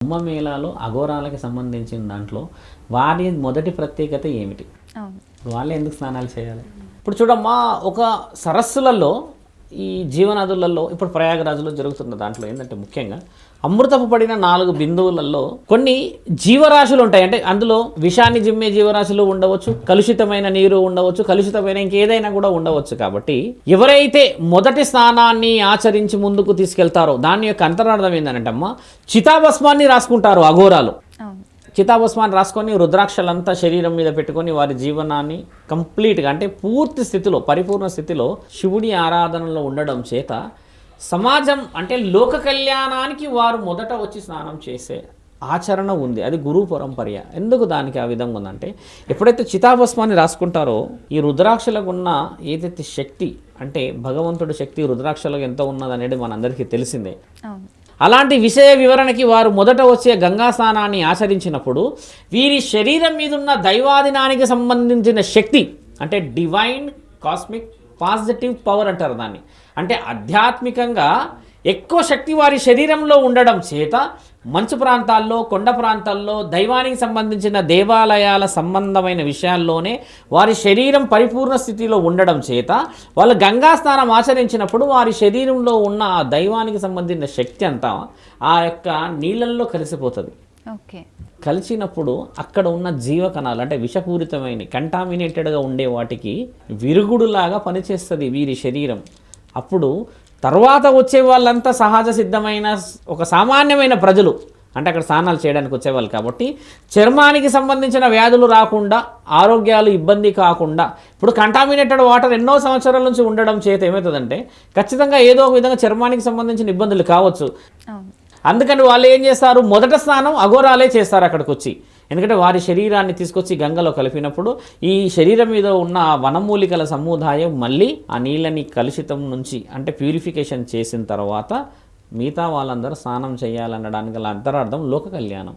కుంభమేళాలో అఘోరాలకి సంబంధించిన దాంట్లో వారి మొదటి ప్రత్యేకత ఏమిటి? వాళ్ళే ఎందుకు స్నానాలు చేయాలి? ఇప్పుడు చూడమ్మా, ఒక సరస్సులలో ఈ జీవనదులలో ఇప్పుడు ప్రయాగరాజులో జరుగుతున్న దాంట్లో ఏంటంటే ముఖ్యంగా అమృతపు పడిన 4 బిందువులలో కొన్ని జీవరాశులు ఉంటాయి. అంటే అందులో విషాన్ని జిమ్మే జీవరాశులు ఉండవచ్చు, కలుషితమైన నీరు ఉండవచ్చు, కలుషితమైన ఇంకేదైనా కూడా ఉండవచ్చు. కాబట్టి ఎవరైతే మొదటి స్నానాన్ని ఆచరించి ముందుకు తీసుకెళ్తారో దాని యొక్క అంతరార్థం ఏంటంటే అమ్మ, చితాభస్మాన్ని రాసుకుంటారు అఘోరాలు. చితాభస్మాన్ని రాసుకొని రుద్రాక్షలంతా శరీరం మీద పెట్టుకొని వారి జీవనాన్ని కంప్లీట్గా అంటే పూర్తి స్థితిలో పరిపూర్ణ స్థితిలో శివుడి ఆరాధనలో ఉండడం చేత సమాజం అంటే లోక కళ్యాణానికి వారు మొదట వచ్చి స్నానం చేసే ఆచరణ ఉంది. అది గురు పరంపర్య. ఎందుకు దానికి ఆ విధంగా ఉందంటే, ఎప్పుడైతే చితాభస్మాన్ని రాసుకుంటారో ఈ రుద్రాక్షలకు ఉన్న ఏదైతే శక్తి అంటే భగవంతుడి శక్తి రుద్రాక్షలకు ఎంత ఉన్నదనేది మనందరికీ తెలిసిందే. అలాంటి విషయ వివరణకి వారు మొదట వచ్చే గంగా స్నానాన్ని ఆచరించినప్పుడు వీరి శరీరం మీద ఉన్న దైవాధీనానికి సంబంధించిన శక్తి అంటే డివైన్ కాస్మిక్ పాజిటివ్ పవర్ అంటారు దాన్ని. అంటే ఆధ్యాత్మికంగా ఎక్కువ శక్తి వారి శరీరంలో ఉండడం చేత మంచు ప్రాంతాల్లో, కొండ ప్రాంతాల్లో దైవానికి సంబంధించిన దేవాలయాల సంబంధమైన విషయాల్లోనే వారి శరీరం పరిపూర్ణ స్థితిలో ఉండడం చేత వాళ్ళు గంగా స్నానం ఆచరించినప్పుడు వారి శరీరంలో ఉన్న ఆ దైవానికి సంబంధించిన శక్తి అంతా ఆ యొక్క నీళ్ళల్లో కలిసిపోతుంది. కలిసినప్పుడు అక్కడ ఉన్న జీవకణాలు అంటే విషపూరితమైన కంటామినేటెడ్గా ఉండే వాటికి విరుగుడులాగా పనిచేస్తుంది వీరి శరీరం. అప్పుడు తర్వాత వచ్చే వాళ్ళంతా సహజ సిద్ధమైన ఒక సామాన్యమైన ప్రజలు అంటే అక్కడ స్నానాలు చేయడానికి వచ్చేవాళ్ళు. కాబట్టి చర్మానికి సంబంధించిన వ్యాధులు రాకుండా, ఆరోగ్యాలు ఇబ్బంది కాకుండా, ఇప్పుడు కంటామినేటెడ్ వాటర్ ఎన్నో సంవత్సరాల నుంచి ఉండడం చేత ఏమవుతుందంటే ఖచ్చితంగా ఏదో ఒక విధంగా చర్మానికి సంబంధించిన ఇబ్బందులు కావచ్చు. అందుకని వాళ్ళు ఏం చేస్తారు, మొదట స్నానం అఘోరాలే చేస్తారు అక్కడికి వచ్చి. ఎందుకంటే వారి శరీరాన్ని తీసుకొచ్చి గంగలో కలిపినప్పుడు ఈ శరీరం మీద ఉన్న వనమూలికల సముదాయం మళ్ళీ ఆ నీళ్ళని కలుషితం నుంచి అంటే ప్యూరిఫికేషన్ చేసిన తర్వాత మిగతా వాళ్ళందరూ స్నానం చేయాలనడానికి గల అంతరార్థం లోక కళ్యాణం.